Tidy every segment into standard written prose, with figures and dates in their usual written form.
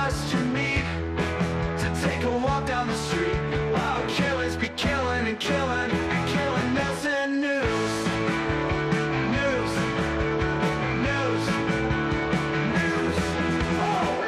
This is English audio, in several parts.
trust your meat to take a walk down the street while killers be killing and killing and killing. Nailsin News. News. News. News. Oh.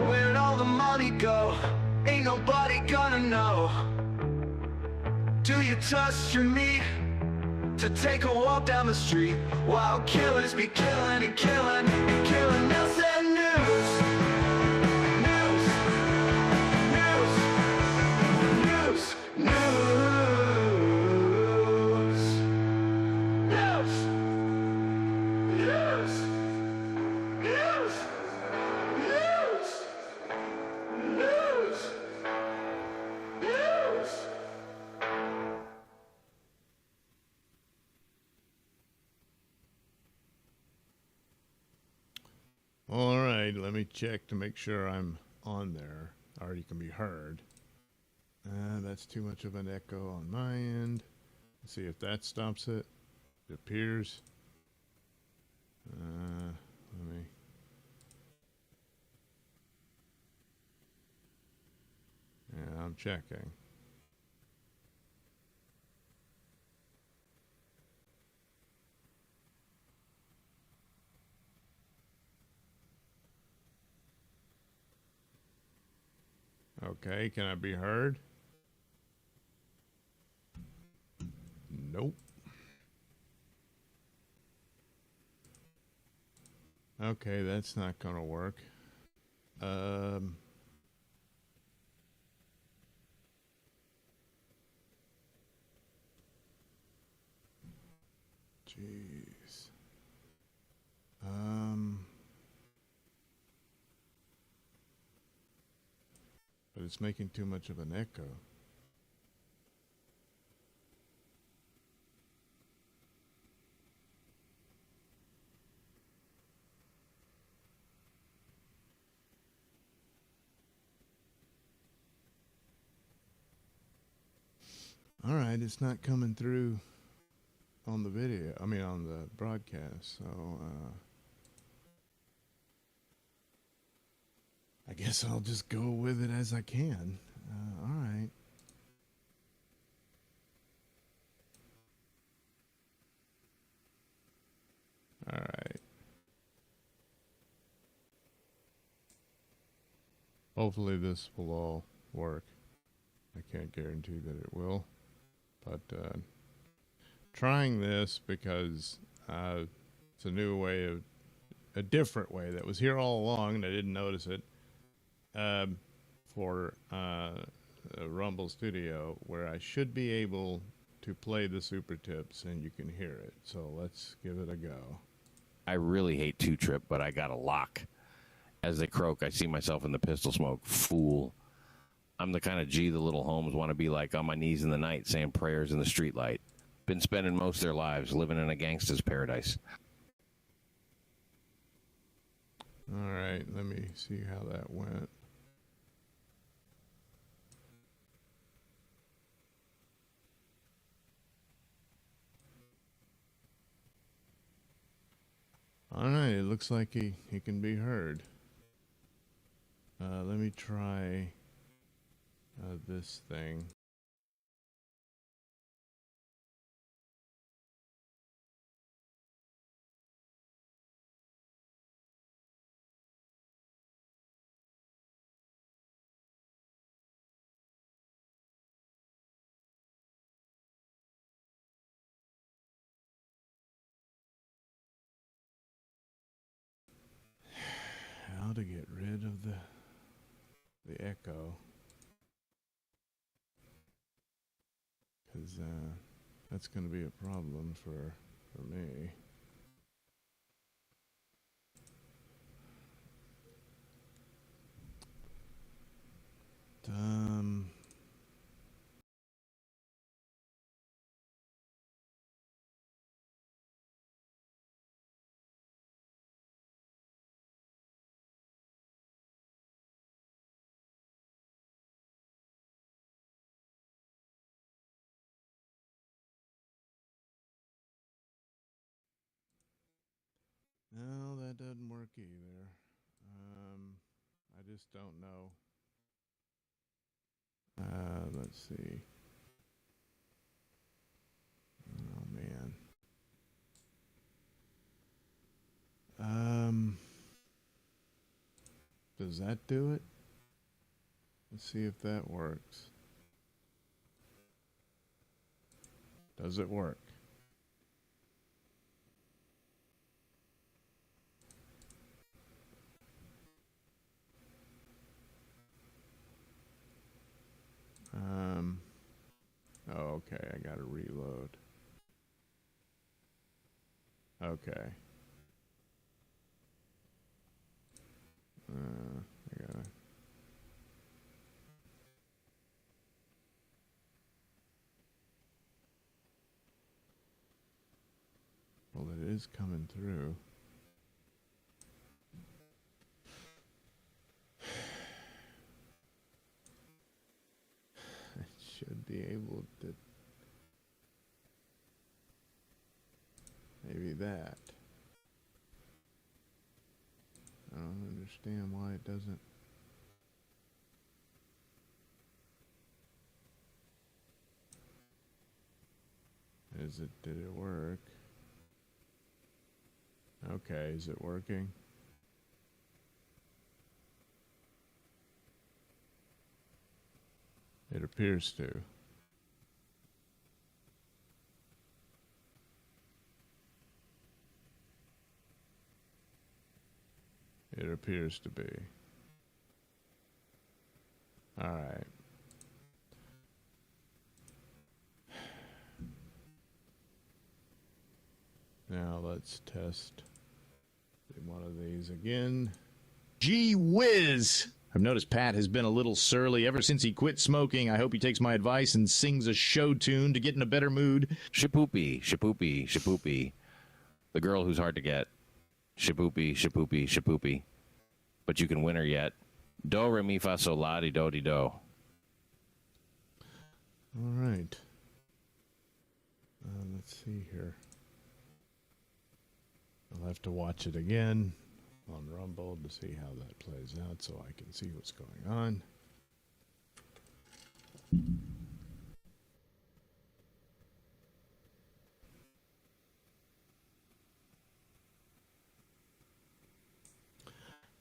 Where'd all the money go? Ain't nobody gonna know. Do you trust your meat to take a walk down the street while killers be killing and killing and killing? Nailsin News. News. News. News. News. News. News. News. News. News. All right, let me check to make sure I'm on there. Already can be heard. That's too much of an echo on my end. Let's see if that stops it. It appears. Let me. Yeah, I'm checking. Okay, can I be heard? Nope. Okay, that's not gonna work. Jeez. But it's making too much of an echo. All right, it's not coming through on the video. I mean, on the broadcast. So, I guess I'll just go with it as I can. All right. All right. Hopefully this will all work. I can't guarantee that it will. But trying this because it's a new way of, a different way that was here all along and I didn't notice it, for Rumble Studio, where I should be able to play the super tips and you can hear it. So let's give it a go. I really hate two trip, but I got a lock. As they croak, I see myself in the pistol smoke. Fool. I'm the kind of G the little homes want to be like, on my knees in the night saying prayers in the streetlight. Been spending most of their lives living in a gangster's paradise. All right, let me see how that went. All right, it looks like he can be heard. Let me try this thing. How to get rid of the echo. because that's going to be a problem for me. No, that doesn't work either. I just don't know. Let's see. Oh man. Does that do it? Let's see if that works. Does it work? Oh, okay, I gotta reload. Okay. I gotta. Well, it is coming through. I should be able to. Maybe that. I don't understand why it doesn't. Did it work? Okay, is it working? It appears to. It appears to be. All right. Now let's test one of these again. Gee whiz! I've noticed Pat has been a little surly ever since he quit smoking. I hope he takes my advice and sings a show tune to get in a better mood. Shapoopy, shapoopy, shapoopy. The girl who's hard to get. Shapoopy, shapoopy, shapoopy. But you can win her yet. Do, re, mi, fa, sol, la, di, do, di, do. All right. Let's see here. I'll have to watch it again on Rumble to see how that plays out so I can see what's going on.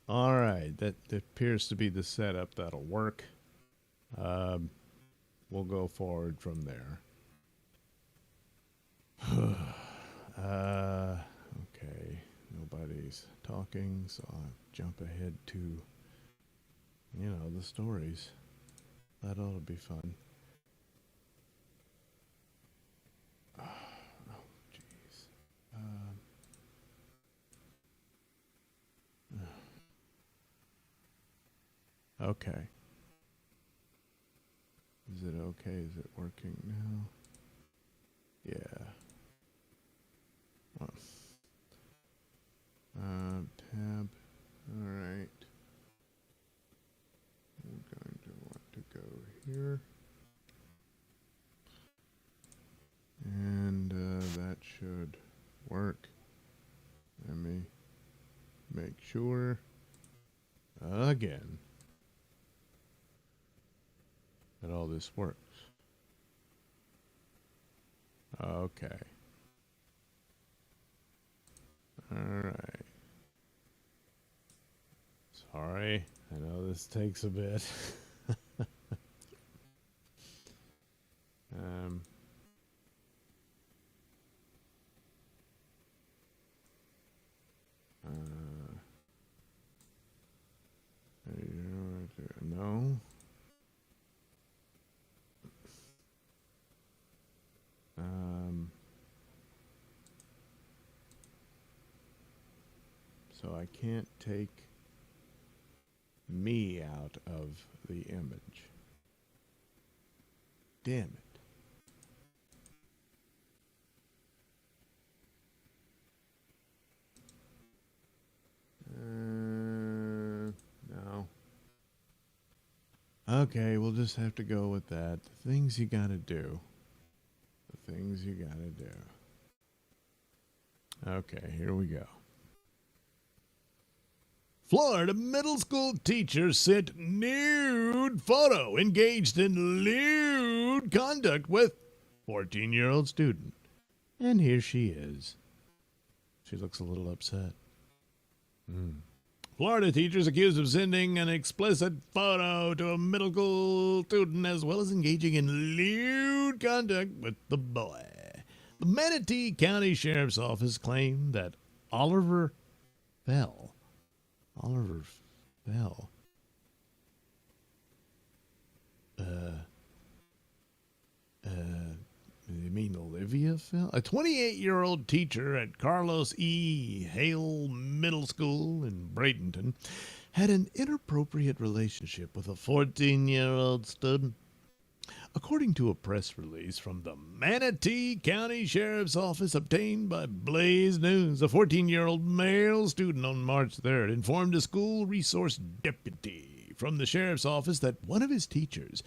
All right, that appears to be the setup that'll work. We'll go forward from there. Okay, nobody's talking, so I'll jump ahead to, the stories. That ought to be fun. Oh, jeez. Okay. Is it okay? Is it working now? Yeah. Oh. Tab. All right. We're going to want to go here. And that should work. Let me make sure again that all this works. Okay. All right. Sorry, I know this takes a bit. No. So I can't take me out of the image. Damn it. No. Okay, we'll just have to go with that. The things you gotta do. The things you gotta do. Okay, here we go. Florida middle school teacher sent nude photo engaged in lewd conduct with 14-year-old student. And here she is. She looks a little upset. Florida teachers accused of sending an explicit photo to a middle school student as well as engaging in lewd conduct with the boy. The Manatee County Sheriff's Office claimed that Oliver Fell. You mean Olivia Fell? A 28-year-old teacher at Carlos E. Hale Middle School in Bradenton had an inappropriate relationship with a 14-year-old student. According to a press release from the Manatee County Sheriff's Office obtained by Blaze News, a 14-year-old male student on March 3rd informed a school resource deputy from the sheriff's office that one of his teachers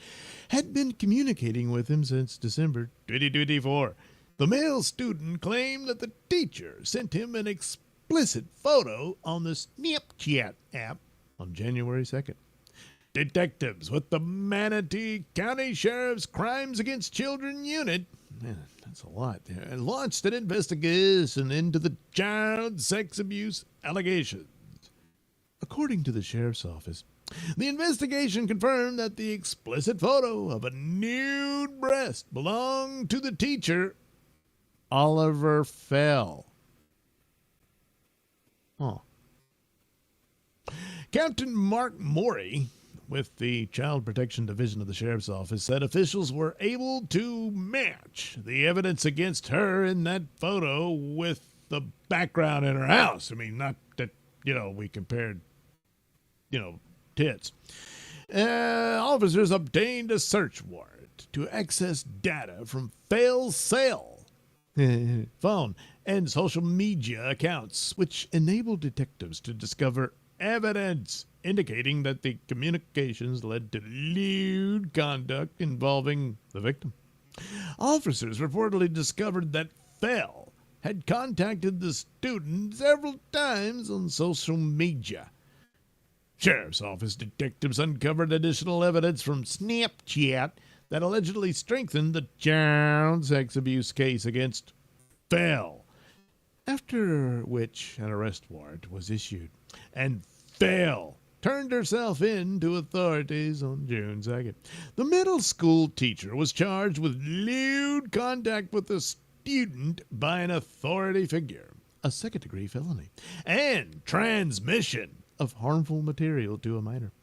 had been communicating with him since December 2024. The male student claimed that the teacher sent him an explicit photo on the Snapchat app on January 2nd. Detectives with the Manatee County Sheriff's Crimes Against Children Unit, man, that's a lot there, launched an investigation into the child sex abuse allegations. According to the sheriff's office, the investigation confirmed that the explicit photo of a nude breast belonged to the teacher, Oliver Fell. Oh. Captain Mark Morey with the Child Protection Division of the Sheriff's Office said officials were able to match the evidence against her in that photo with the background in her house. I mean, not that, we compared, tits. Officers obtained a search warrant to access data from Fell's cell phone and social media accounts, which enabled detectives to discover evidence indicating that the communications led to lewd conduct involving the victim. Officers reportedly discovered that Fell had contacted the student several times on social media. Sheriff's Office detectives uncovered additional evidence from Snapchat that allegedly strengthened the child sex abuse case against Fell, after which an arrest warrant was issued, and Fell turned herself in to authorities on June 2nd. The middle school teacher was charged with lewd contact with a student by an authority figure, a second-degree felony, and transmission of harmful material to a minor,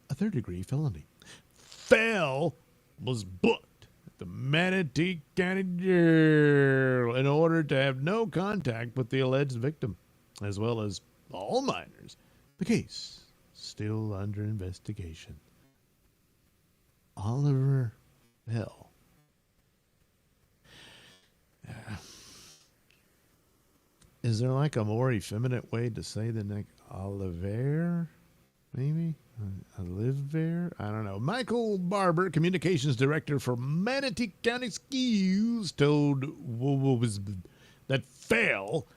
a third-degree felony. Fell was booked at the Manatee County Jail in order to have no contact with the alleged victim, as well as all minors. The case still under investigation. Oliver Fell. Is there like a more effeminate way to say the name? Oliver? Maybe? Oliver? I don't know. Michael Barber, communications director for Manatee County Schools, told that Fell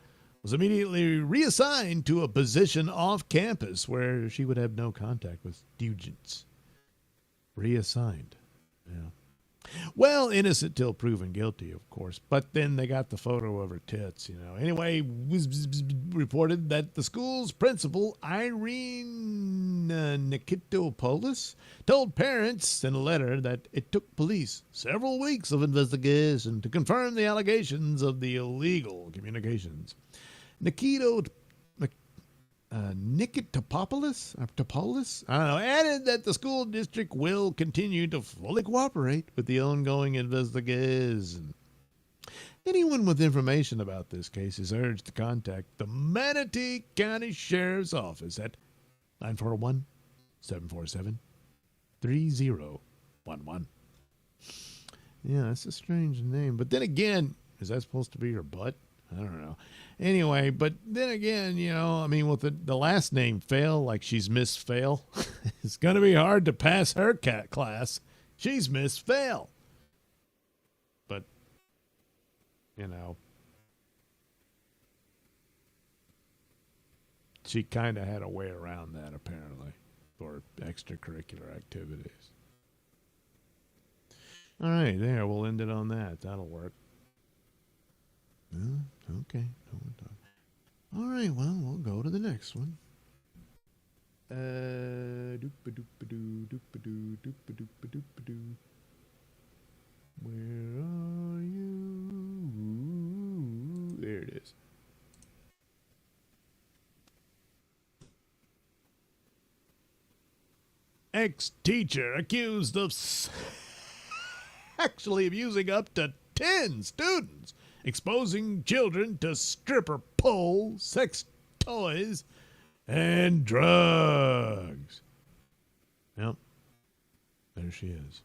was immediately reassigned to a position off campus where she would have no contact with students. Reassigned. Yeah. Well, innocent till proven guilty, of course. But then they got the photo of her tits, Anyway, reported that the school's principal, Irene Nikitopoulos, told parents in a letter that it took police several weeks of investigation to confirm the allegations of the illegal communications. Nikitopoulos, I don't know, added that the school district will continue to fully cooperate with the ongoing investigation. Anyone with information about this case is urged to contact the Manatee County Sheriff's Office at 941-747-3011. Yeah, that's a strange name. But then again, is that supposed to be her butt? I don't know. Anyway, but then again, I mean, with the last name Fail, like she's Miss Fail, it's going to be hard to pass her cat class. She's Miss Fail. But, she kind of had a way around that, apparently, for extracurricular activities. All right, there, we'll end it on that. That'll work. Okay. All right, well, we'll go to the next one. Where are you? There it is. Ex-teacher accused of sexually abusing up to 10 students, exposing children to stripper pole, sex toys, and drugs. Yep, there she is.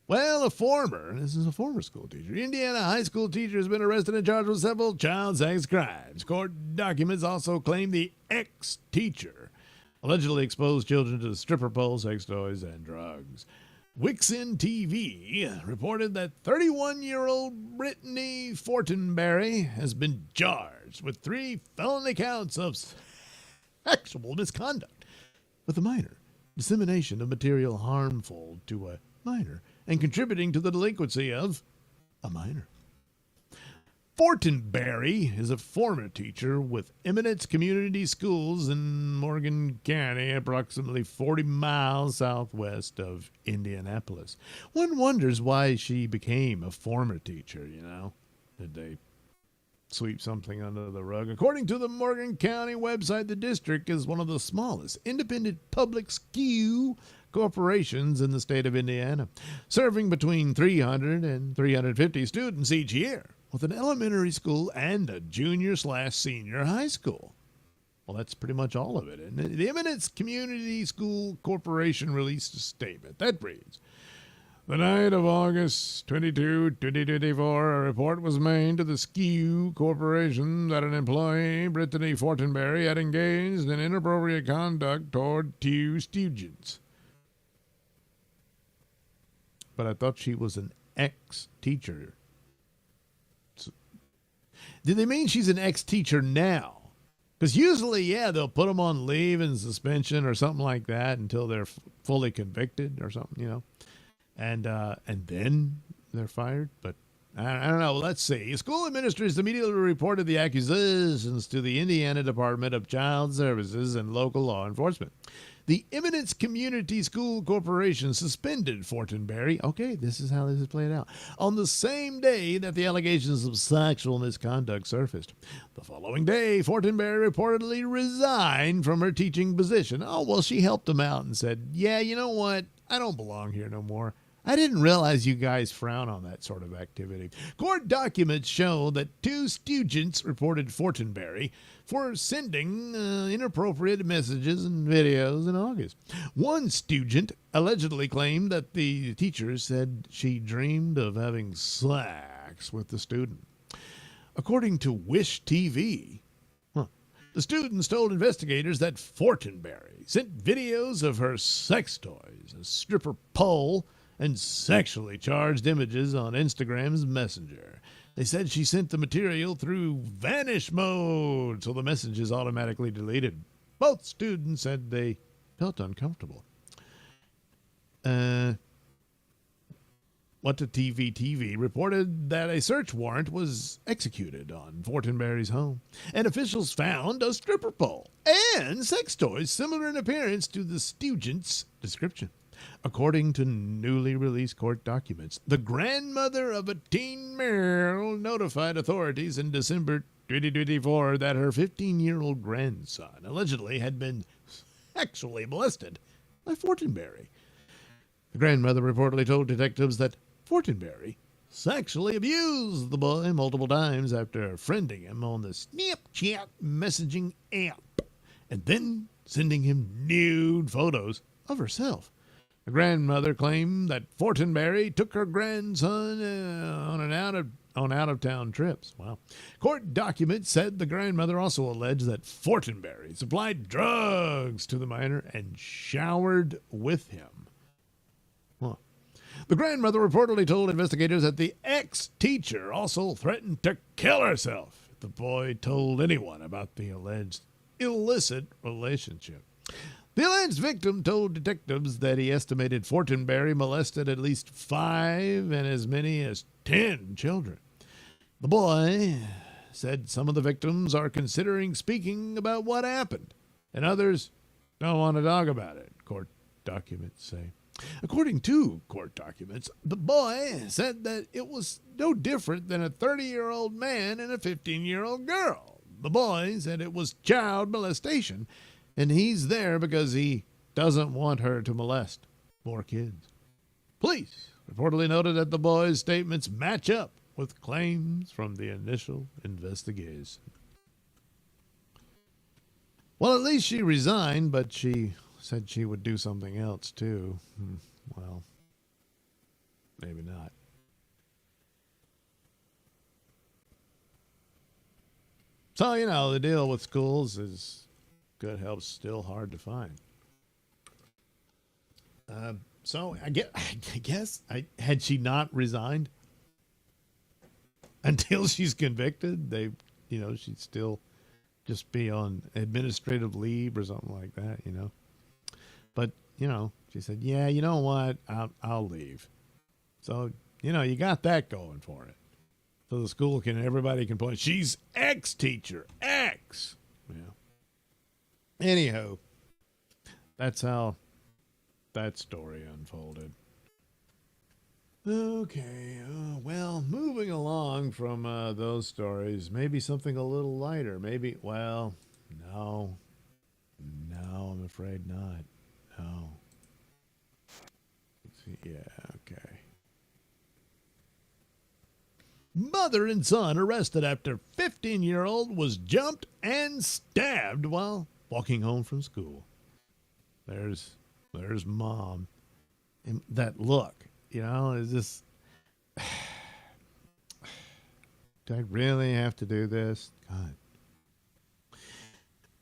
Well, this is a former school teacher. Indiana high school teacher has been arrested and charged with several child sex crimes. Court documents also claim the ex-teacher allegedly exposed children to stripper pole, sex toys, and drugs. Wixen TV reported that 31-year-old Brittany Fortenberry has been charged with 3 felony counts of sexual misconduct with a minor, dissemination of material harmful to a minor, and contributing to the delinquency of a minor. Fortenberry is a former teacher with Eminence Community Schools in Morgan County, approximately 40 miles southwest of Indianapolis. One wonders why she became a former teacher, Did they sweep something under the rug? According to the Morgan County website, the district is one of the smallest independent public school corporations in the state of Indiana, serving between 300 and 350 students each year, with an elementary school and a junior/senior high school. Well, that's pretty much all of it, isn't it? The Eminence Community School Corporation released a statement that reads, "The night of August 22, 2024, a report was made to the SKU Corporation that an employee, Brittany Fortenberry, had engaged in inappropriate conduct toward 2 students." But I thought she was an ex-teacher. Did they mean she's an ex-teacher now? Because usually, they'll put them on leave and suspension or something like that until they're fully convicted or something, and then they're fired. But I don't know. Let's see. School administrators immediately reported the accusations to the Indiana Department of Child Services and local law enforcement. The Eminence Community School Corporation suspended Fortenberry. Okay, this is how this is played out. On the same day that the allegations of sexual misconduct surfaced. The following day, Fortenberry reportedly resigned from her teaching position. Oh, well, she helped him out and said, yeah, you know what? I don't belong here no more. I didn't realize you guys frown on that sort of activity. Court documents show that 2 students reported Fortenberry for sending inappropriate messages and videos in August. One student allegedly claimed that the teacher said she dreamed of having sex with the student. According to Wish TV, the students told investigators that Fortenberry sent videos of her sex toys, a stripper pole, and sexually charged images on Instagram's Messenger. They said she sent the material through vanish mode, so the message is automatically deleted. Both students said they felt uncomfortable. What to TV reported that a search warrant was executed on Fortenberry's home, and officials found a stripper pole and sex toys similar in appearance to the student's description. According to newly released court documents, the grandmother of a teen girl notified authorities in December 2024 that her 15-year-old grandson allegedly had been sexually molested by Fortenberry. The grandmother reportedly told detectives that Fortenberry sexually abused the boy multiple times after friending him on the Snapchat messaging app and then sending him nude photos of herself. The grandmother claimed that Fortenberry took her grandson on out-of-town trips. Wow. Court documents said the grandmother also alleged that Fortenberry supplied drugs to the minor and showered with him. Huh. The grandmother reportedly told investigators that the ex-teacher also threatened to kill herself if the boy told anyone about the alleged illicit relationship. The alleged victim told detectives that he estimated Fortenberry molested at least 5 and as many as 10 children. The boy said some of the victims are considering speaking about what happened, and others don't want to talk about it, court documents say. According to court documents, the boy said that it was no different than a 30-year-old man and a 15-year-old girl. The boy said it was child molestation, and he's there because he doesn't want her to molest more kids. Police reportedly noted that the boy's statements match up with claims from the initial investigation. Well, at least she resigned, but she said she would do something else, too. Well, maybe not. So, the deal with schools is good help's still hard to find. So, I guess had she not resigned until she's convicted, she'd still just be on administrative leave or something like that, But, she said, yeah, you know what? I'll leave. So, you got that going for it. So the school everybody can point, she's ex-teacher, ex. Yeah. Anyhow, that's how that story unfolded. Okay, well, moving along from those stories, maybe something a little lighter. Maybe, well, no, I'm afraid not. No. Let's see. Yeah, okay. Mother and son arrested after 15-year-old was jumped and stabbed while walking home from school. There's mom. And that look, is this... Do I really have to do this? God.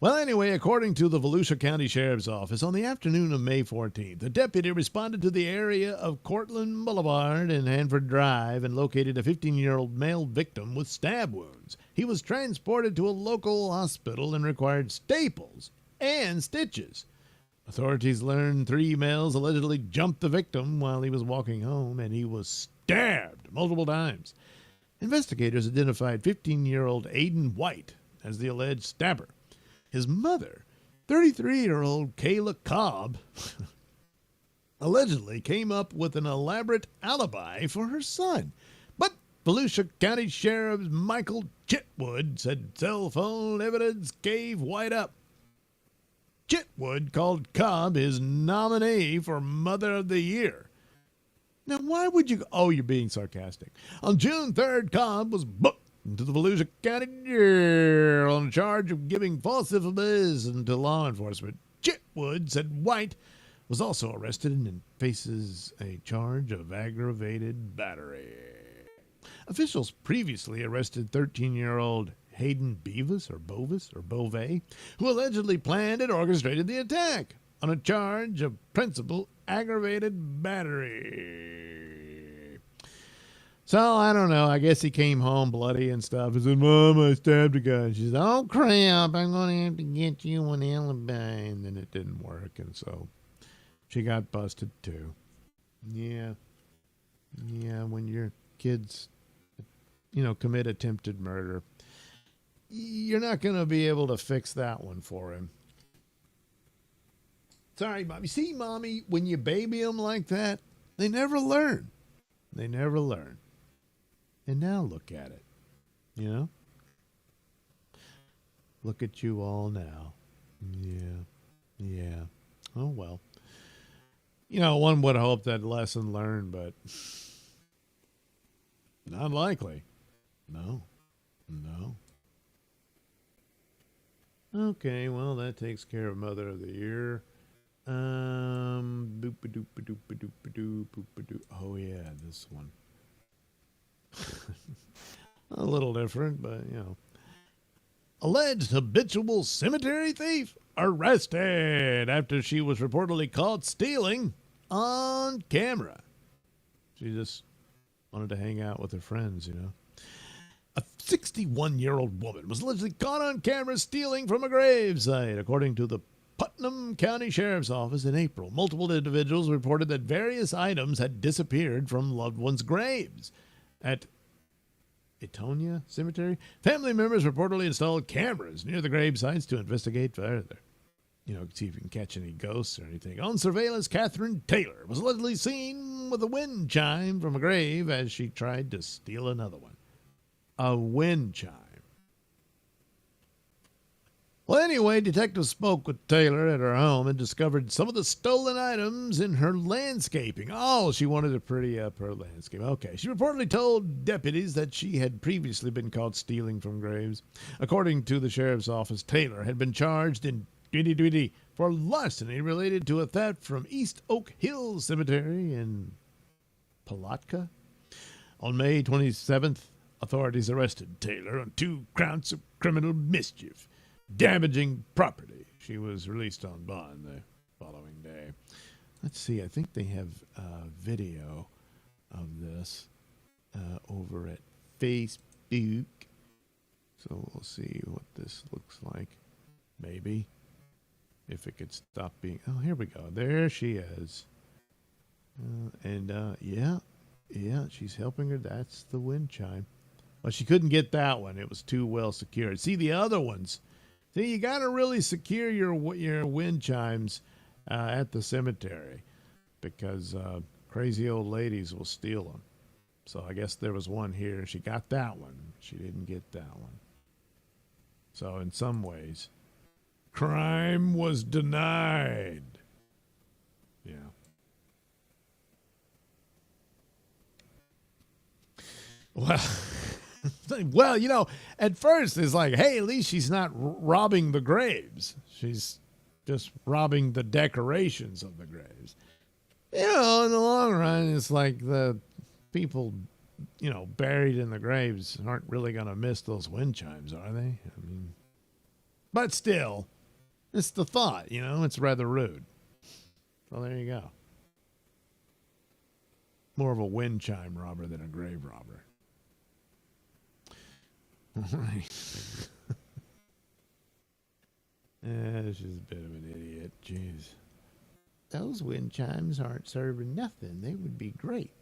Well, anyway, according to the Volusia County Sheriff's Office, on the afternoon of May 14th, the deputy responded to the area of Cortland Boulevard and Hanford Drive and located a 15-year-old male victim with stab wounds. He was transported to a local hospital and required staples and stitches. Authorities learned 3 males allegedly jumped the victim while he was walking home, and he was stabbed multiple times. Investigators identified 15-year-old Aiden White as the alleged stabber. His mother, 33-year-old Kayla Cobb, allegedly came up with an elaborate alibi for her son. But Volusia County Sheriff Michael Chitwood said cell phone evidence gave White up. Chitwood called Cobb his nominee for Mother of the Year. Now, why would you... Oh, you're being sarcastic. On June 3rd, Cobb was booked to the Volusia County Jail on a charge of giving false information to law enforcement. Chitwood said White was also arrested and faces a charge of aggravated battery. Officials previously arrested 13-year-old Hayden Bove, who allegedly planned and orchestrated the attack on a charge of principal aggravated battery. So, I don't know. I guess he came home bloody and stuff. He said, Mom, I stabbed a guy. She said, oh, crap, I'm going to have to get you an alibi. And then it didn't work, and so she got busted, too. Yeah, when your kids, commit attempted murder, you're not going to be able to fix that one for him. Sorry, Mommy. See, Mommy, when you baby them like that, they never learn. And now look at it, Look at you all now. Yeah. Oh, well. One would hope that lesson learned, but Not likely. No. No. Okay, well, that takes care of Mother of the Year. Oh, yeah, this one. A little different, but, you know. Alleged habitual cemetery thief arrested after she was reportedly caught stealing on camera. She just wanted to hang out with her friends, you know. A 61-year-old woman was allegedly caught on camera stealing from a gravesite, according to the Putnam County Sheriff's Office in April. Multiple individuals reported that various items had disappeared from loved ones' graves. At Etonia Cemetery, family members reportedly installed cameras near the grave sites to investigate further. You know, see if you can catch any ghosts or anything. On surveillance, Catherine Taylor was allegedly seen with a wind chime from a grave as she tried to steal another one. A wind chime. Well, anyway, detectives spoke with Taylor at her home and discovered some of the stolen items in her landscaping. Oh, she wanted to pretty up her landscape. Okay. She reportedly told deputies that she had previously been caught stealing from graves. According to the sheriff's office, Taylor had been charged in 2020 for larceny related to a theft from East Oak Hill Cemetery in Palatka. On May 27th, authorities arrested Taylor on 2 counts of criminal mischief, damaging property. She was released on bond the following day. Let's see, I think they have video of this over at Facebook. So we'll see what this looks like. Maybe. If it could stop being... Oh, here we go. There she is. Yeah, she's helping her. That's the wind chime. Well, she couldn't get that one. It was too well secured. See, the other ones... See, you got to really secure your wind chimes at the cemetery because crazy old ladies will steal them. So I guess there was one here. She got that one. She didn't get that one. So in some ways, crime was denied. Yeah. Well, you know, at first it's like, hey, at least she's not robbing the graves. She's just robbing the decorations of the graves. You know, in the long run, it's like the people, you know, buried in the graves aren't really going to miss those wind chimes, are they? I mean, but still, it's the thought, you know, it's rather rude. Well, there you go. More of a wind chime robber than a grave robber. Right. She's a bit of an idiot. Jeez. Those wind chimes aren't serving nothing. They would be great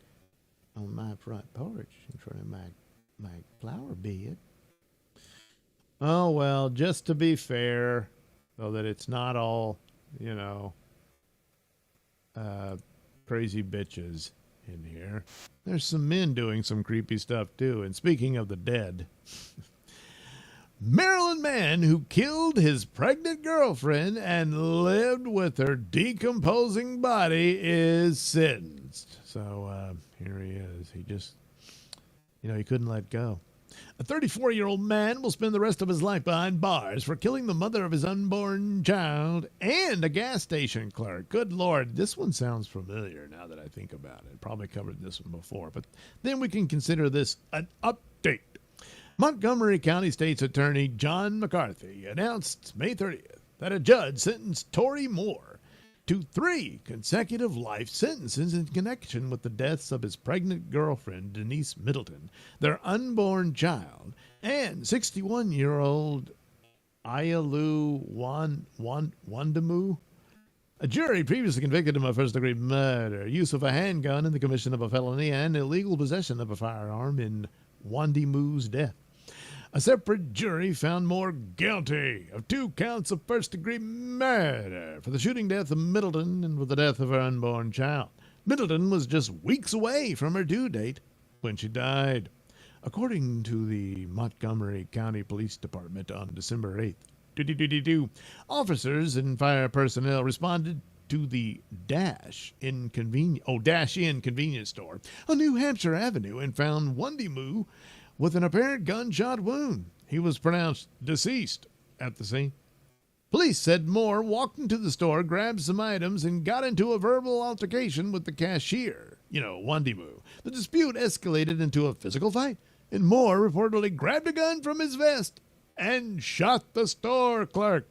on my front porch in front of my flower bed. Oh, well, just to be fair, so that it's not all, you know, crazy bitches in here. There's some men doing some creepy stuff, too. And speaking of the dead... Maryland man who killed his pregnant girlfriend and lived with her decomposing body is sentenced. So here he is. He just, you know, he couldn't let go. A 34-year-old man will spend the rest of his life behind bars for killing the mother of his unborn child and a gas station clerk. Good Lord, this one sounds familiar now that I think about it. Probably covered this one before, but then we can consider this an update. Montgomery County State's Attorney John McCarthy announced May 30th that a judge sentenced Tory Moore to 3 consecutive life sentences in connection with the deaths of his pregnant girlfriend, Denise Middleton, their unborn child, and 61-year-old Ayalu Wandamu. A jury previously convicted him of first-degree murder, use of a handgun in the commission of a felony, and illegal possession of a firearm in Wandamu's death. A separate jury found Moore guilty of 2 counts of first-degree murder for the shooting death of Middleton and for the death of her unborn child. Middleton was just weeks away from her due date when she died. According to the Montgomery County Police Department on December 8th, officers and fire personnel responded to the Dash Inn convenience store on New Hampshire Avenue and found Wendy Moo with an apparent gunshot wound. He was pronounced deceased at the scene. Police said Moore walked into the store, grabbed some items, and got into a verbal altercation with the cashier, Wendy Moo. The dispute escalated into a physical fight, and Moore reportedly grabbed a gun from his vest and shot the store clerk.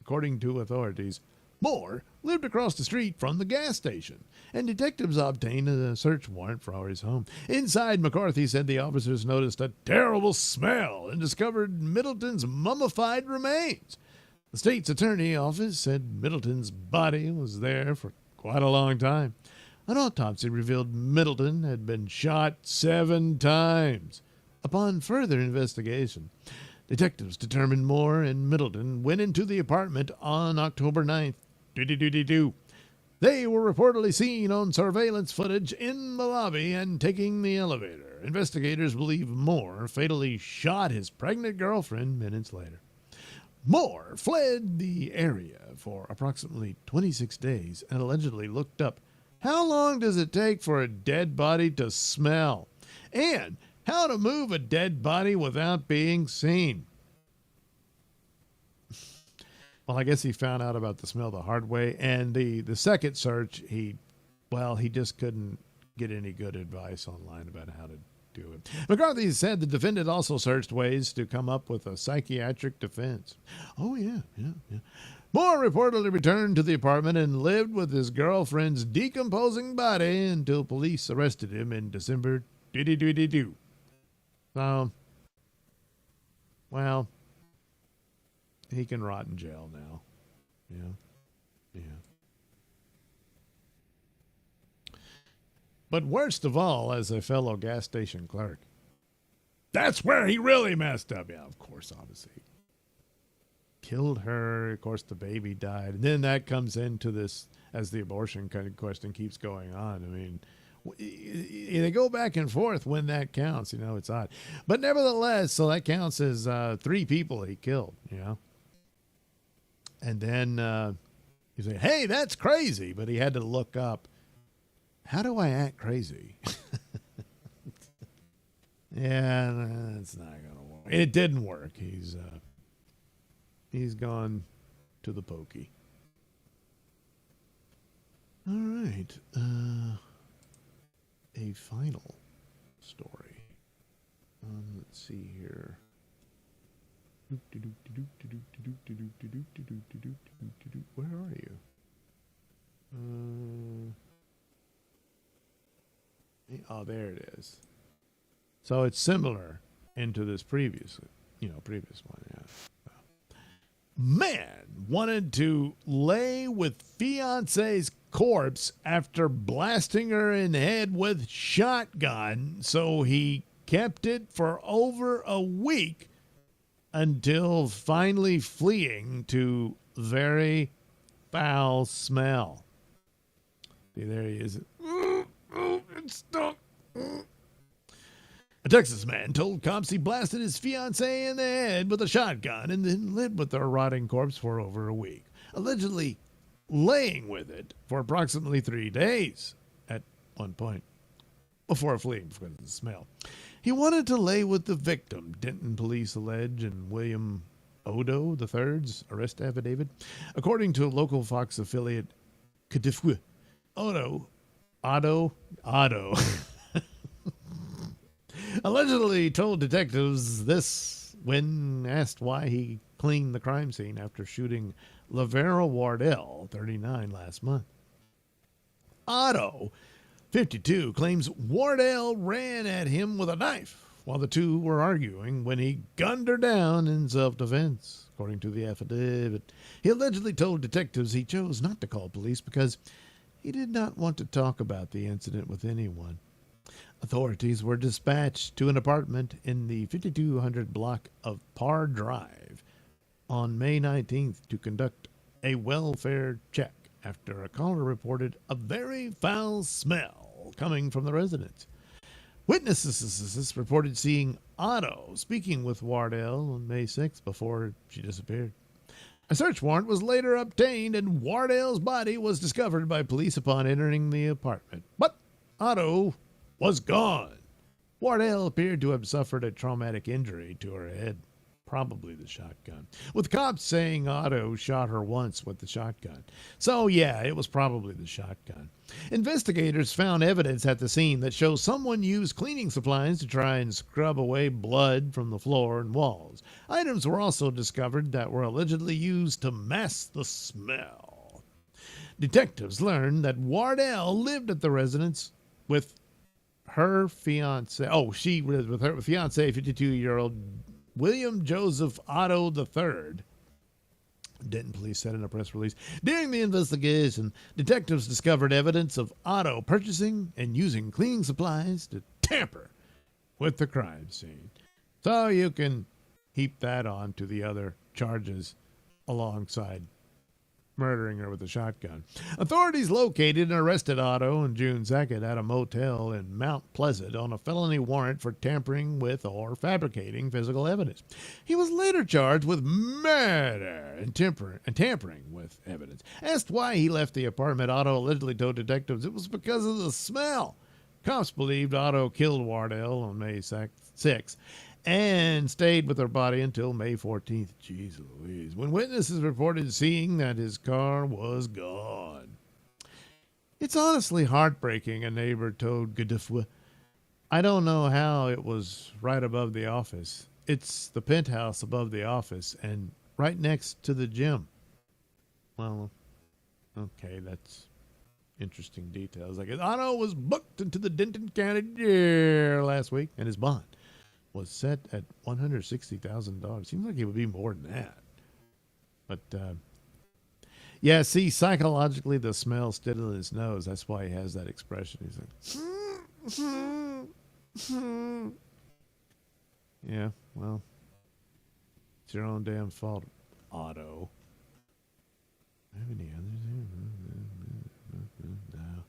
According to authorities, Moore lived across the street from the gas station, and detectives obtained a search warrant for his home. Inside, McCarthy said the officers noticed a terrible smell and discovered Middleton's mummified remains. The state's attorney office said Middleton's body was there for quite a long time. An autopsy revealed Middleton had been shot 7 times. Upon further investigation, detectives determined Moore and Middleton went into the apartment on October 9th. They were reportedly seen on surveillance footage in the lobby and taking the elevator. Investigators believe Moore fatally shot his pregnant girlfriend minutes later. Moore fled the area for approximately 26 days and allegedly looked up how long does it take for a dead body to smell and how to move a dead body without being seen. Well, I guess he found out about the smell the hard way, and the second search, he just couldn't get any good advice online about how to do it. McCarthy said the defendant also searched ways to come up with a psychiatric defense. Oh, yeah. Moore reportedly returned to the apartment and lived with his girlfriend's decomposing body until police arrested him in December. So, well, he can rot in jail now. Yeah. But worst of all, as a fellow gas station clerk, that's where he really messed up. Yeah, of course, obviously. Killed her. Of course, the baby died. And then that comes into this as the abortion kind of question keeps going on. I mean, they go back and forth when that counts. It's odd. But nevertheless, so that counts as 3 people he killed, And then you say, hey, that's crazy. But he had to look up, how do I act crazy? Yeah, that's not going to work. It didn't work. He's gone to the pokey. All right. A final story. Let's see here. Where are you? Oh, there it is. So it's similar into this previous one. Yeah. Man wanted to lay with fiance's corpse after blasting her in the head with shotgun, so he kept it for over a week until finally fleeing to very foul smell. See, there he is. It's stuck. A Texas man told cops he blasted his fiancée in the head with a shotgun and then lived with her rotting corpse for over a week, allegedly laying with it for approximately 3 days at one point before fleeing because of the smell. He wanted to lay with the victim, Denton police allege in William Odo III's arrest affidavit. According to local Fox affiliate Kadifwe, Otto allegedly told detectives this when asked why he cleaned the crime scene after shooting Lavera Wardell, 39, last month. Otto, 52, claims Wardell ran at him with a knife while the two were arguing when he gunned her down in self-defense. According to the affidavit, he allegedly told detectives he chose not to call police because he did not want to talk about the incident with anyone. Authorities were dispatched to an apartment in the 5200 block of Parr Drive on May 19th to conduct a welfare check after a caller reported a very foul smell coming from the residence. Witnesses reported seeing Otto speaking with Wardell on May 6th before she disappeared. A search warrant was later obtained and Wardell's body was discovered by police upon entering the apartment. But Otto was gone. Wardell appeared to have suffered a traumatic injury to her head, probably the shotgun, with cops saying Otto shot her once with the shotgun. So yeah, it was probably the shotgun. Investigators found evidence at the scene that shows someone used cleaning supplies to try and scrub away blood from the floor and walls. Items were also discovered that were allegedly used to mask the smell. Detectives learned that Wardell lived at the residence with her fiance. She lived with her fiance, 52-year-old William Joseph Otto III. Denton police said in a press release. During the investigation, detectives discovered evidence of Otto purchasing and using cleaning supplies to tamper with the crime scene. So you can heap that on to the other charges alongside murdering her with a shotgun. Authorities located and arrested Otto on June 2nd at a motel in Mount Pleasant on a felony warrant for tampering with or fabricating physical evidence. He was later charged with murder and tampering with evidence. Asked why he left the apartment, Otto allegedly told detectives it was because of the smell. Cops believed Otto killed Wardell on May 6th and stayed with her body until May 14th. Jeez Louise. When witnesses reported seeing that his car was gone. It's honestly heartbreaking, a neighbor told Godefroy. I don't know how it was right above the office. It's the penthouse above the office and right next to the gym. Well, okay, that's interesting details. Like Otto was booked into the Denton County Jail last week, and his bond was set at $160,000. Seems like it would be more than that. But, yeah, see, psychologically, the smell still in his nose. That's why he has that expression. He's like, yeah, well, it's your own damn fault, Otto. Have any others here? No.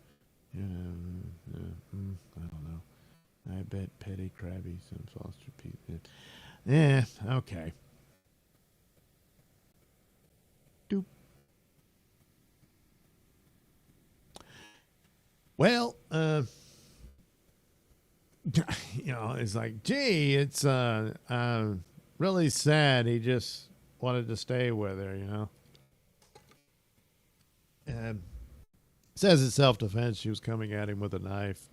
I don't know. I bet Petty, Krabby, some Foster Pete. Yeah, okay. Doop. Well, it's like, gee, it's really sad. He just wanted to stay with her, Says in self-defense she was coming at him with a knife.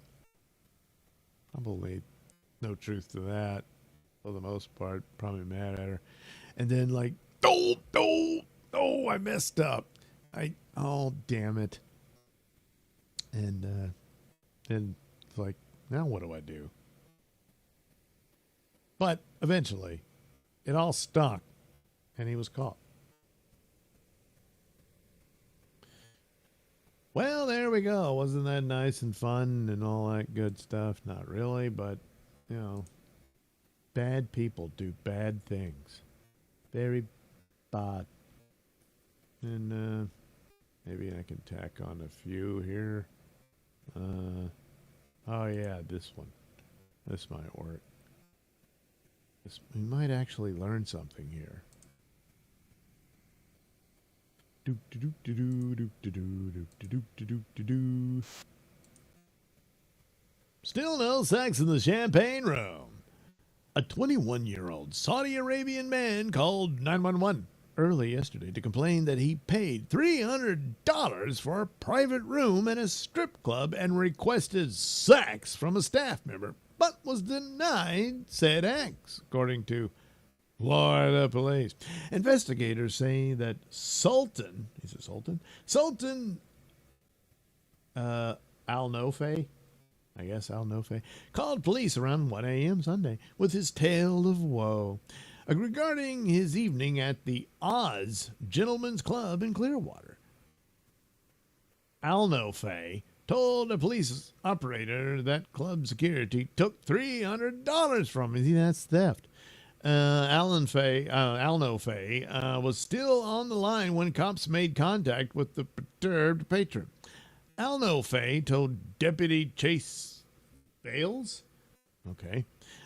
Probably no truth to that for the most part. Probably mad at her. And then like, I messed up. Damn it. And then it's like, now what do I do? But eventually it all stuck and he was caught. Well, there we go. Wasn't that nice and fun and all that good stuff? Not really, but, bad people do bad things. Very bad. And maybe I can tack on a few here. This one. This might work. We might actually learn something here. Still no sex in the champagne room. A 21-year-old Saudi Arabian man called 911 early yesterday to complain that he paid $300 for a private room at a strip club and requested sex from a staff member, but was denied said acts, according to Florida police. Investigators say that Sultan Al-Nofay, called police around 1 a.m. Sunday with his tale of woe regarding his evening at the Oz Gentlemen's Club in Clearwater. Al-Nofay told a police operator that club security took $300 from him. See, that's theft. Al-Nofay was still on the line when cops made contact with the perturbed patron. Al-Nofay told Deputy Chase Bales,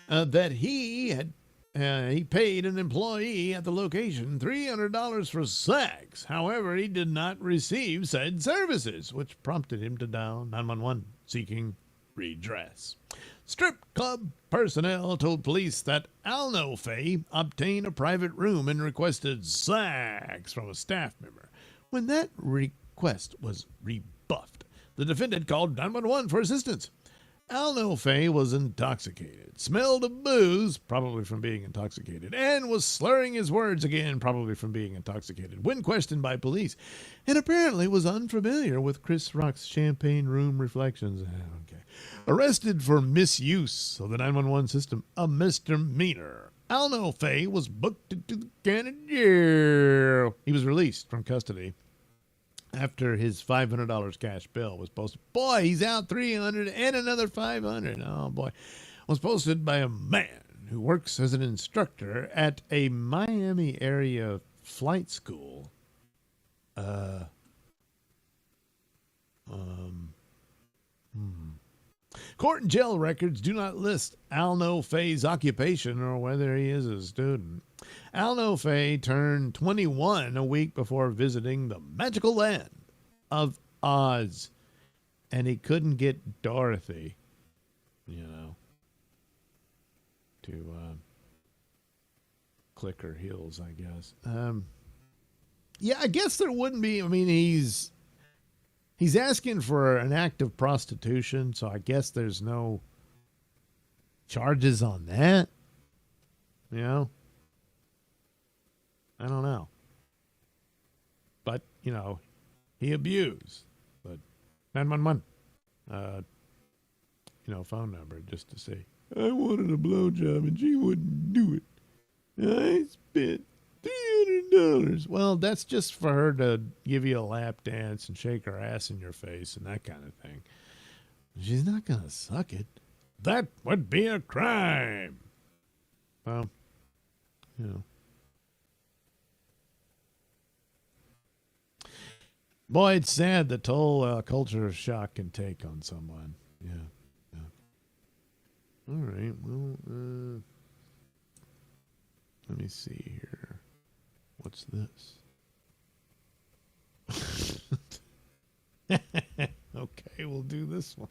that he had He paid an employee at the location $300 for sex. However, he did not receive said services, which prompted him to dial 911 seeking redress. Strip club personnel told police that Alno Fay obtained a private room and requested sex from a staff member. When that request was rebuffed, the defendant called 911 for assistance. Alno Fay was intoxicated, smelled of booze, probably from being intoxicated, and was slurring his words again, probably from being intoxicated, when questioned by police, and apparently was unfamiliar with Chris Rock's Champagne Room Reflections. Okay. Arrested for misuse of the 911 system, a misdemeanor. Alno Fay was booked into the county jail. He was released from custody after his $500 cash bill was posted. Boy, he's out $300 and another $500. Oh, boy. Was posted by a man who works as an instructor at a Miami area flight school. Court and jail records do not list Alno Fay's occupation or whether he is a student. Alno Fay turned 21 a week before visiting the magical land of Oz, and he couldn't get Dorothy, to click her heels, I guess. Yeah, I guess there wouldn't be. I mean, he's asking for an act of prostitution, so I guess there's no charges on that. I don't know. But, he abused. But 911, phone number just to say, I wanted a blowjob and she wouldn't do it. I spent $300. Well, that's just for her to give you a lap dance and shake her ass in your face and that kind of thing. She's not going to suck it. That would be a crime. Well, Boy, it's sad the toll culture shock can take on someone. Yeah. All right. Well, let me see here. What's this? Okay, we'll do this one.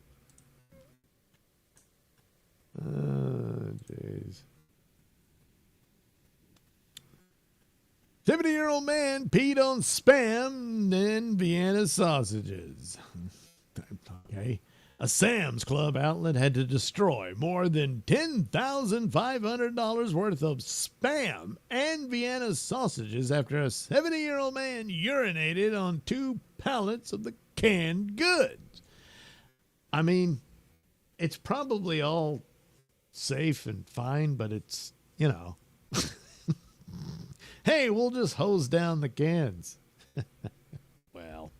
Jeez. 70-year-old man peed on Spam and Vienna sausages. Okay. A Sam's Club outlet had to destroy more than $10,500 worth of Spam and Vienna sausages after a 70-year-old man urinated on 2 pallets of the canned goods. I mean, it's probably all safe and fine, but it's, hey, we'll just hose down the cans. Well,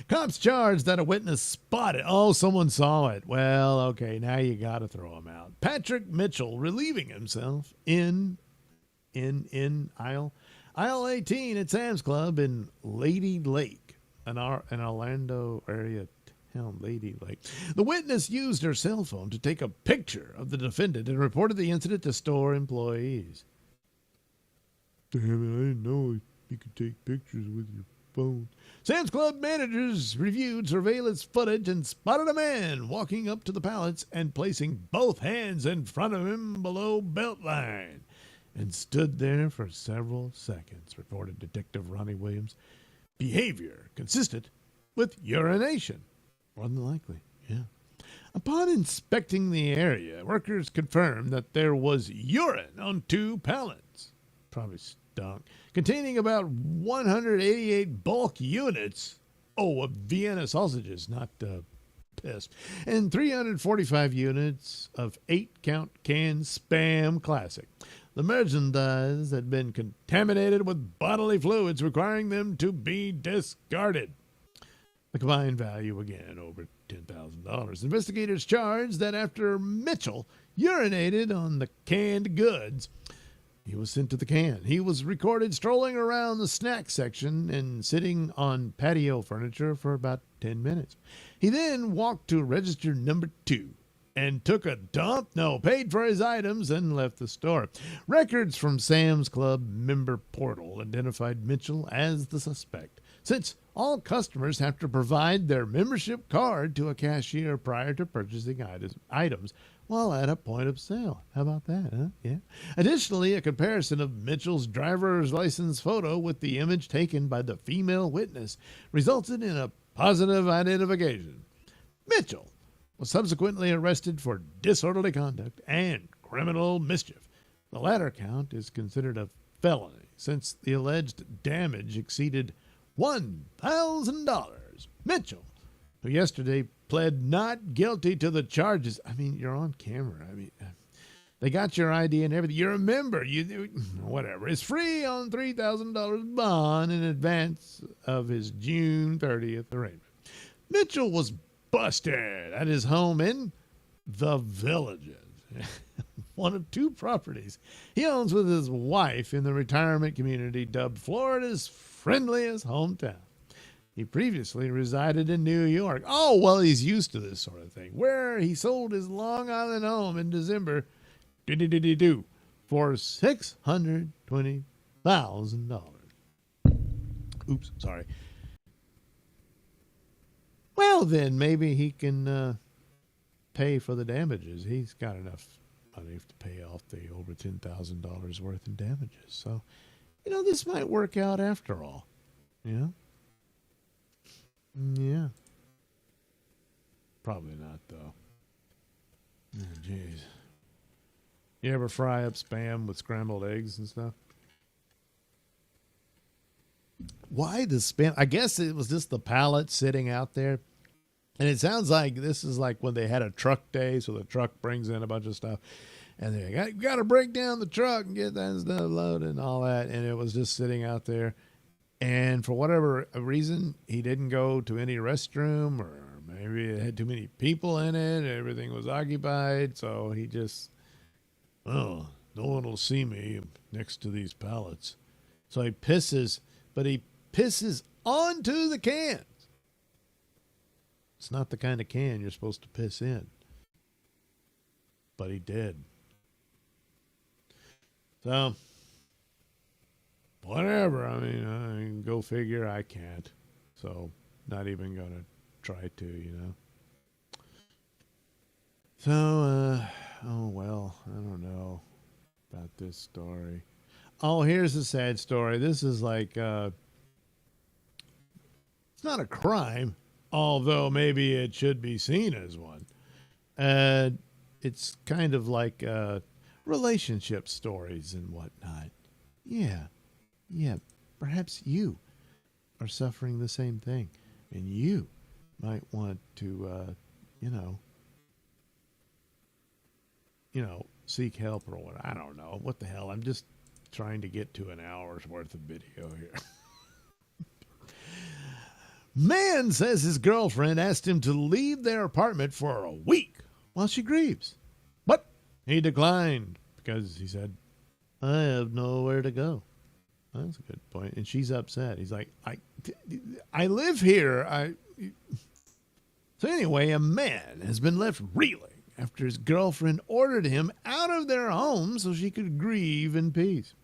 cops charged that a witness spotted. Oh, someone saw it. Well, okay, now you got to throw him out. Patrick Mitchell relieving himself in aisle 18 at Sam's Club in Lady Lake, an Orlando area town, Lady Lake. The witness used her cell phone to take a picture of the defendant and reported the incident to store employees. Damn it, I didn't know you could take pictures with your phone. Sam's Club managers reviewed surveillance footage and spotted a man walking up to the pallets and placing both hands in front of him below belt line and stood there for several seconds, reported Detective Ronnie Williams. Behavior consistent with urination. More than likely, yeah. Upon inspecting the area, workers confirmed that there was urine on 2 pallets. Probably stunk. Containing about 188 bulk units. Oh, of Vienna sausages, not piss. And 345 units of 8-count canned Spam Classic. The merchandise had been contaminated with bodily fluids, requiring them to be discarded. The combined value, again, over $10,000. Investigators charged that after Mitchell urinated on the canned goods, he was sent to the can. He was recorded strolling around the snack section and sitting on patio furniture for about 10 minutes. He then walked to register number 2 and took a dump, paid for his items and left the store. Records from Sam's Club member portal identified Mitchell as the suspect, since all customers have to provide their membership card to a cashier prior to purchasing items while at a point of sale. How about that, huh? Yeah. Additionally, a comparison of Mitchell's driver's license photo with the image taken by the female witness resulted in a positive identification. Mitchell was subsequently arrested for disorderly conduct and criminal mischief. The latter count is considered a felony since the alleged damage exceeded $1,000. Mitchell, who yesterday pled not guilty to the charges. I mean, you're on camera. I mean, they got your ID and everything. You're a member. Whatever. Is free on $3,000 bond in advance of his June 30th arraignment. Mitchell was busted at his home in The Villages, one of two properties he owns with his wife in the retirement community dubbed Florida's friendliest hometown. He previously resided in New York. Oh, well, he's used to this sort of thing, where he sold his Long Island home in December for $620,000. Oops, sorry. Well, then maybe he can pay for the damages. He's got enough money to pay off the over $10,000 worth in damages. So, this might work out after all. Yeah. Probably not, though. Oh, jeez. You ever fry up Spam with scrambled eggs and stuff? Why does Spam? I guess it was just the pallet sitting out there. And it sounds like this is like when they had a truck day, so the truck brings in a bunch of stuff. And they got to break down the truck and get that stuff loaded and all that. And it was just sitting out there. And for whatever reason, he didn't go to any restroom, or maybe it had too many people in it. Everything was occupied. So he just, no one will see me next to these pallets. So he pisses, but he pisses onto the cans. It's not the kind of can you're supposed to piss in. But he did. So, whatever. I mean, go figure. I can't. So, not even going to try to, So, oh, well, I don't know about this story. Oh, here's a sad story. This is like, it's not a crime, although maybe it should be seen as one. It's kind of like relationship stories and whatnot. Yeah. Perhaps you are suffering the same thing, and you might want to, seek help or what. I don't know. What the hell? I'm just trying to get to an hour's worth of video here. Man says his girlfriend asked him to leave their apartment for a week while she grieves. But he declined because he said, I have nowhere to go. That's a good point. And she's upset. He's like, I live here. So anyway, a man has been left reeling after his girlfriend ordered him out of their home so she could grieve in peace.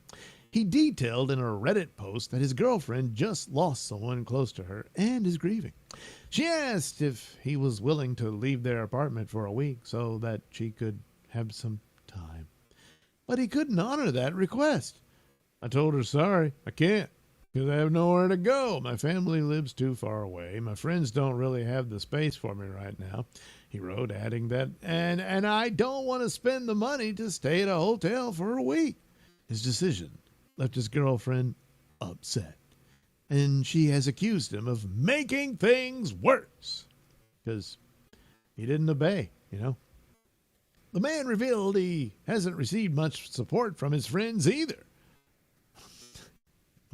He detailed in a Reddit post that his girlfriend just lost someone close to her and is grieving. She asked if he was willing to leave their apartment for a week so that she could have some time. But he couldn't honor that request. I told her, sorry, I can't, because I have nowhere to go. My family lives too far away. My friends don't really have the space for me right now, he wrote, adding that, and I don't want to spend the money to stay at a hotel for a week. His decision left his girlfriend upset, and she has accused him of making things worse because he didn't obey, The man revealed he hasn't received much support from his friends either.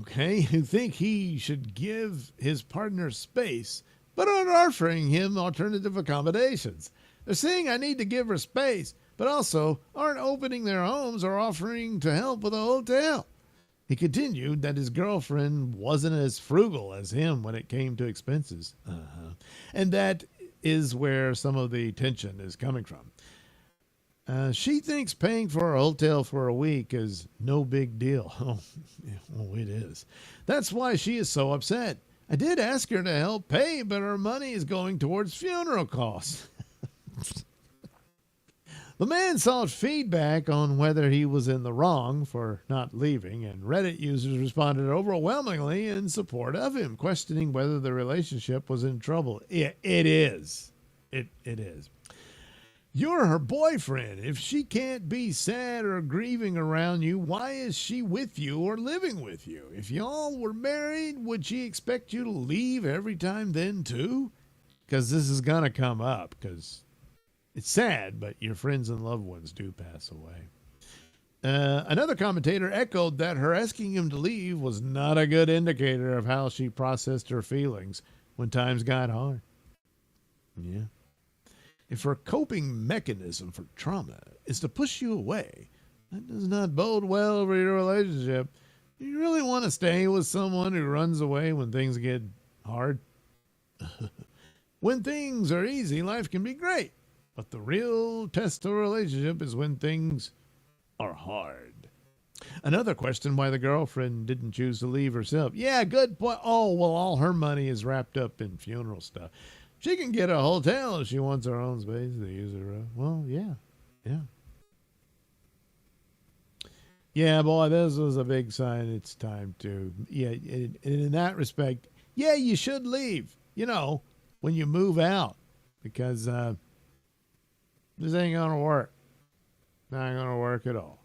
Okay, who think he should give his partner space, but aren't offering him alternative accommodations. They're saying I need to give her space, but also aren't opening their homes or offering to help with a hotel. He continued that his girlfriend wasn't as frugal as him when it came to expenses, and that is where some of the tension is coming from. She thinks paying for a hotel for a week is no big deal. Oh, yeah, well, it is. That's why she is so upset. I did ask her to help pay, but her money is going towards funeral costs. The man sought feedback on whether he was in the wrong for not leaving, and Reddit users responded overwhelmingly in support of him, questioning whether the relationship was in trouble. It is. It is. You're her boyfriend. If she can't be sad or grieving around you, why is she with you or living with you? If y'all were married, would she expect you to leave every time then too? Because this is going to come up, because it's sad, but your friends and loved ones do pass away. Another commentator echoed that her asking him to leave was not a good indicator of how she processed her feelings when times got hard. Yeah. If her coping mechanism for trauma is to push you away, that does not bode well for your relationship. Do you really want to stay with someone who runs away when things get hard? When things are easy, life can be great. But the real test of a relationship is when things are hard. Another question why the girlfriend didn't choose to leave herself. Yeah, good point. Oh, well, all her money is wrapped up in funeral stuff. She can get a hotel if she wants her own space to use her. Well, yeah. Yeah, boy, this was a big sign. It's time to. Yeah, in that respect, yeah, you should leave, when you move out. Because this ain't going to work. Not going to work at all.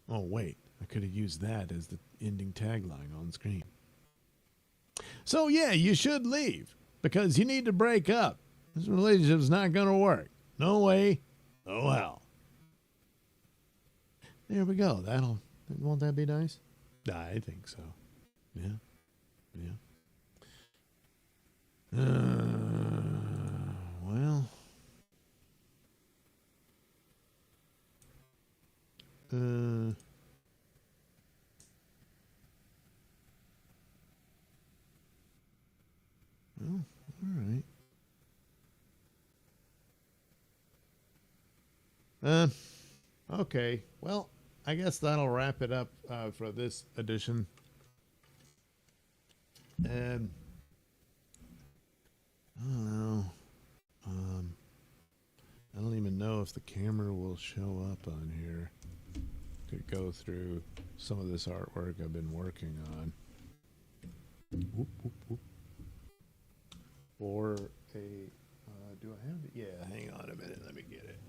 Oh, wait. I could have used that as the ending tagline on screen. So, yeah, you should leave because you need to break up. This relationship's not going to work. No way. Oh, hell. There we go. Won't that be nice? I think so. Yeah. Well. Well, all right. Okay. Well, I guess that'll wrap it up for this edition. I don't know. I don't even know if the camera will show up on here to go through some of this artwork I've been working on. Whoop, whoop, whoop. Or a, do I have it? Yeah, hang on a minute. Let me get it.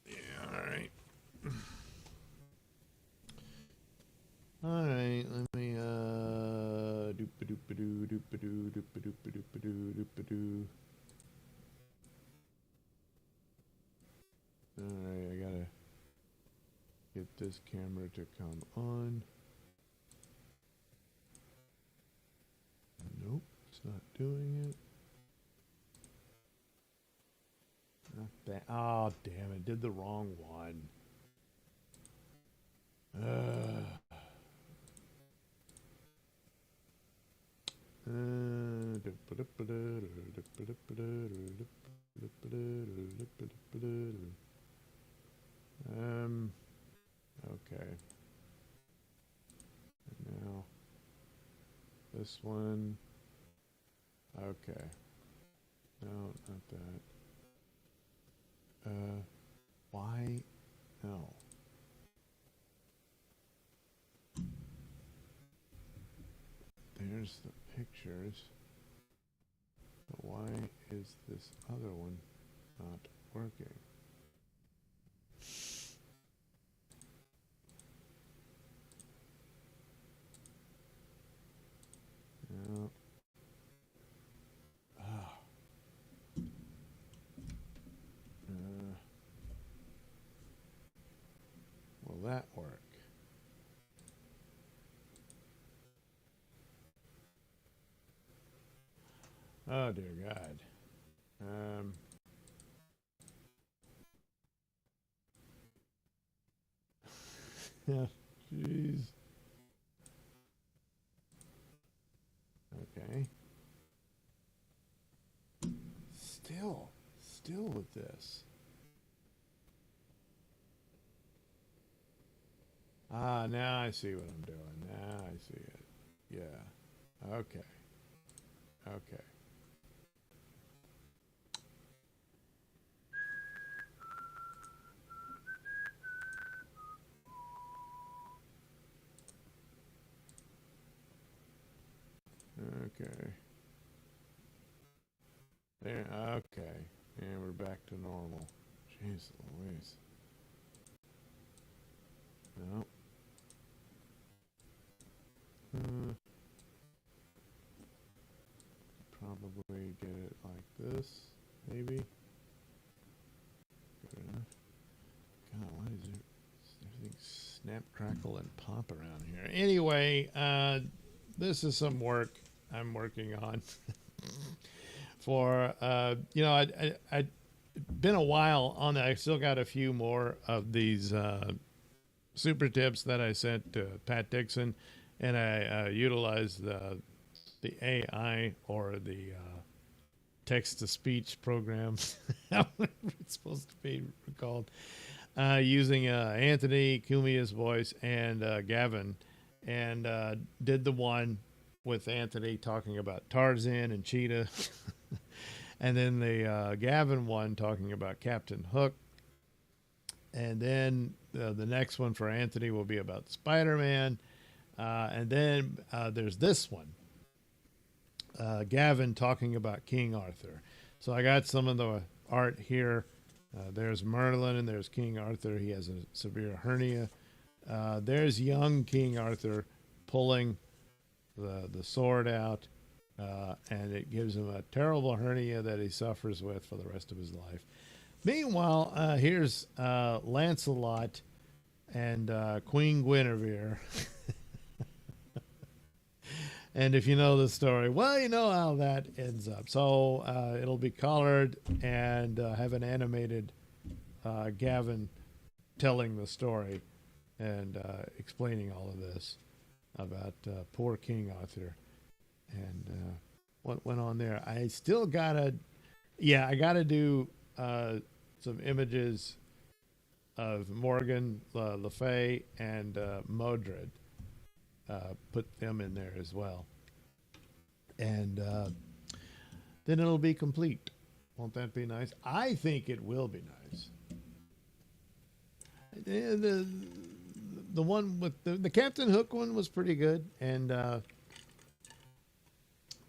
Yeah, all right. All right, let me, doop-a-doop-a-doo, doop-a-doo, doop-a-doop-a-doo, doop-a-doo. All right, I gotta get this camera to come on. Nope, it's not doing it. Not that. Oh, damn it, did the wrong one. Okay. And now this one. Okay. No, not that. Why? No. There's the pictures. But why is this other one not working? No. Will that work? Oh dear God. Yeah. Jeez. Okay. Still with this. Ah, now I see what I'm doing. Now I see it. Yeah. Okay. Okay. Okay. There. Okay. And we're back to normal. Jeez Louise. No. Probably get it like this, maybe. Good enough. God, why is it everything snap, crackle, and pop around here? Anyway, this is some work I'm working on. For I'd been a while on that. I still got a few more of these super tips that I sent to Pat Dixon, and I utilized the AI or the text to speech program, however it's supposed to be called, using Anthony Cumia's voice and Gavin, and did the one with Anthony talking about Tarzan and Cheetah, and then the Gavin one talking about Captain Hook, and then the next one for Anthony will be about Spider-Man, and then there's this one. Gavin talking about King Arthur. So I got some of the art here. There's Merlin and there's King Arthur. He has a severe hernia. There's young King Arthur pulling the sword out, and it gives him a terrible hernia that he suffers with for the rest of his life. Meanwhile, here's Lancelot and Queen Guinevere. And if you know the story, well, you know how that ends up. So it'll be colored and have an animated Gavin telling the story and explaining all of this about poor King Arthur and what went on there. I still gotta do some images of Morgan Le Fay and Modred. Put them in there as well, and then it'll be complete. Won't that be nice? I think it will be nice. The one with the Captain Hook one was pretty good, and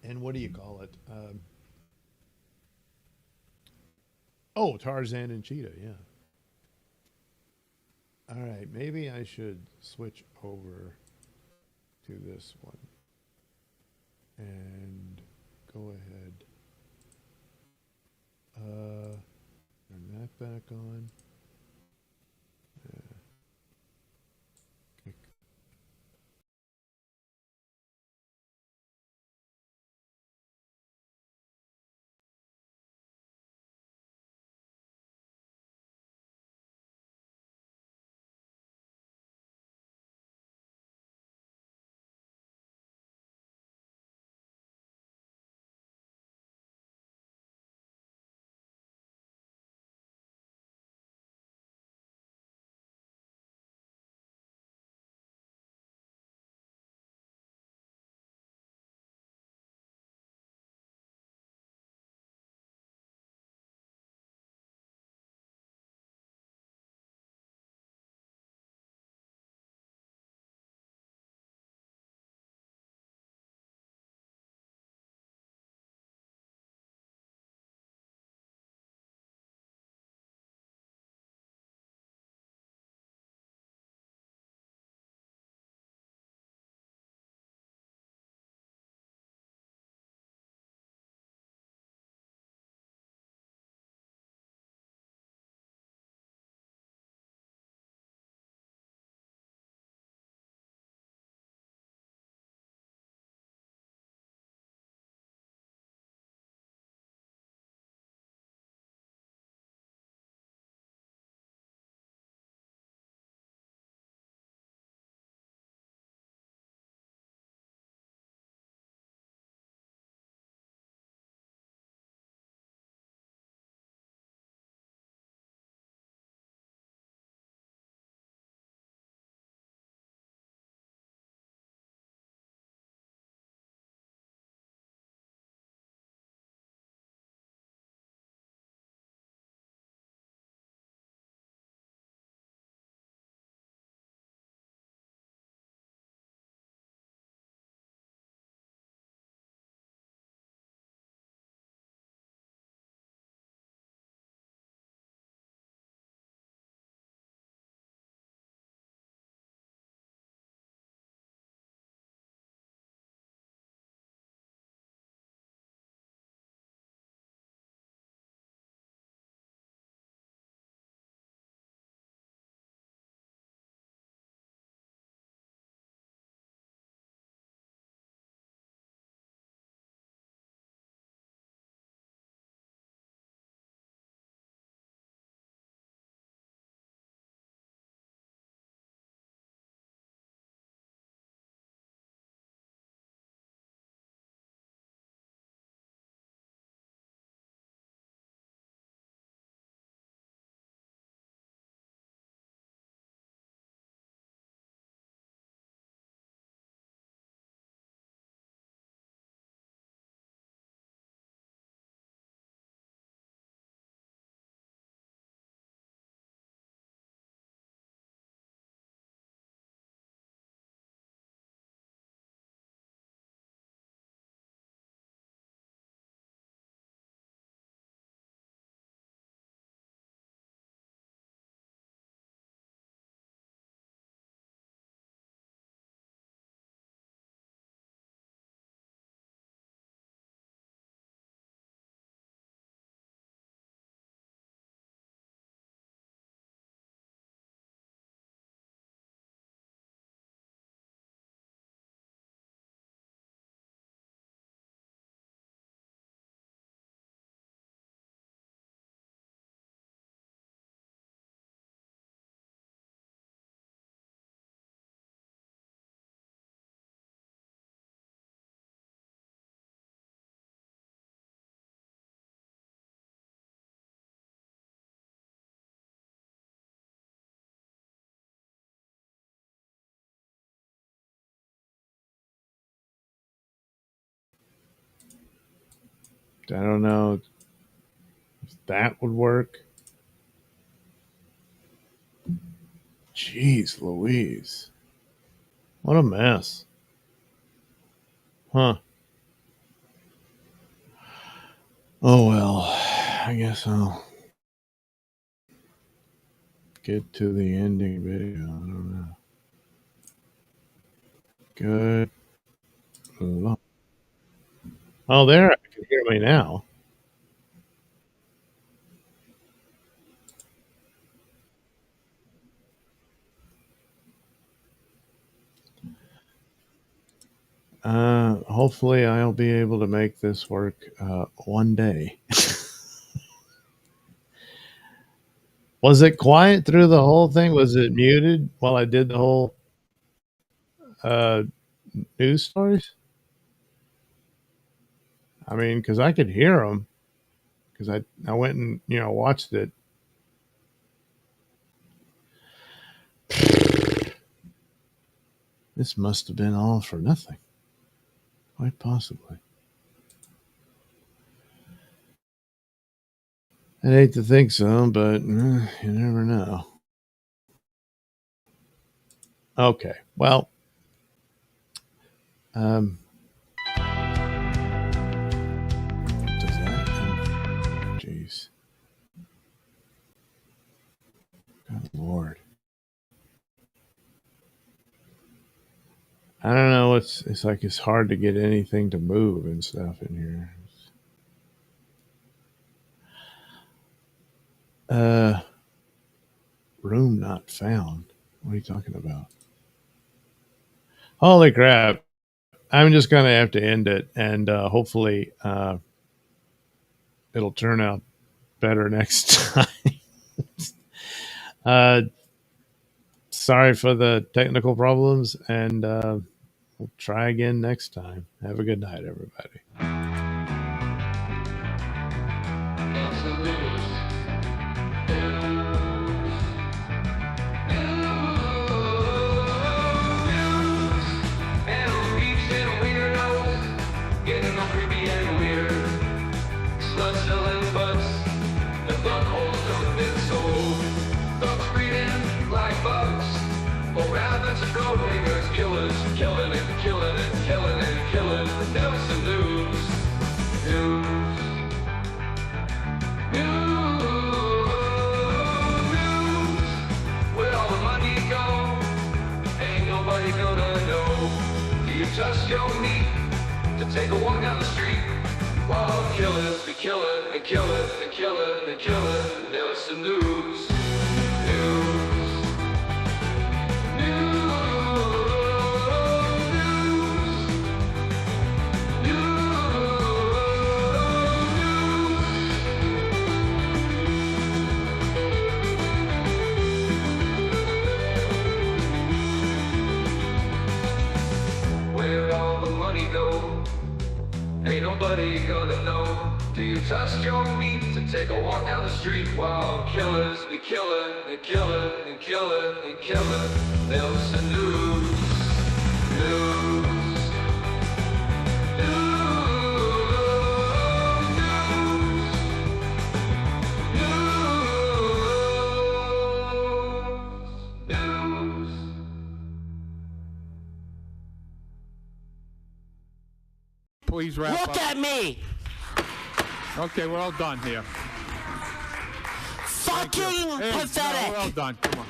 what do you call it? Tarzan and Cheetah, yeah. All right, maybe I should switch over to this one and go ahead, turn that back on. I don't know if that would work. Jeez Louise. What a mess. Huh. Oh well, I guess I'll get to the ending video. I don't know. Good. Lord. Oh, there, I can hear me now. Hopefully I'll be able to make this work one day. Was it quiet through the whole thing? Was it muted while I did the whole uh, news stories? I mean, because I could hear them because I went and watched it. This must have been all for nothing. Quite possibly. I'd hate to think so, but you never know. Okay, well, does that? Jeez, good Lord. I don't know. It's like it's hard to get anything to move and stuff in here. Room not found. What are you talking about? Holy crap. I'm just going to have to end it, and hopefully it'll turn out better next time. Sorry for the technical problems, and we'll try again next time. Have a good night, everybody. Killers, killing it, killing it, killing it, killing it. Nailsin News, news, news. Where all the money go? Ain't nobody gonna know. Do you trust your meat to take a walk down the street? While killers be killing and killing and killing and killing. Nailsin News, news. Ain't nobody gonna know. Do you trust your meat to take a walk down the street while killers be killing and killing and killing and killing? Nailsin News, news, news, news. Please wrap up. Look at me! Okay, we're all done here. Fucking Hey, pathetic! no, we're all done. Come on.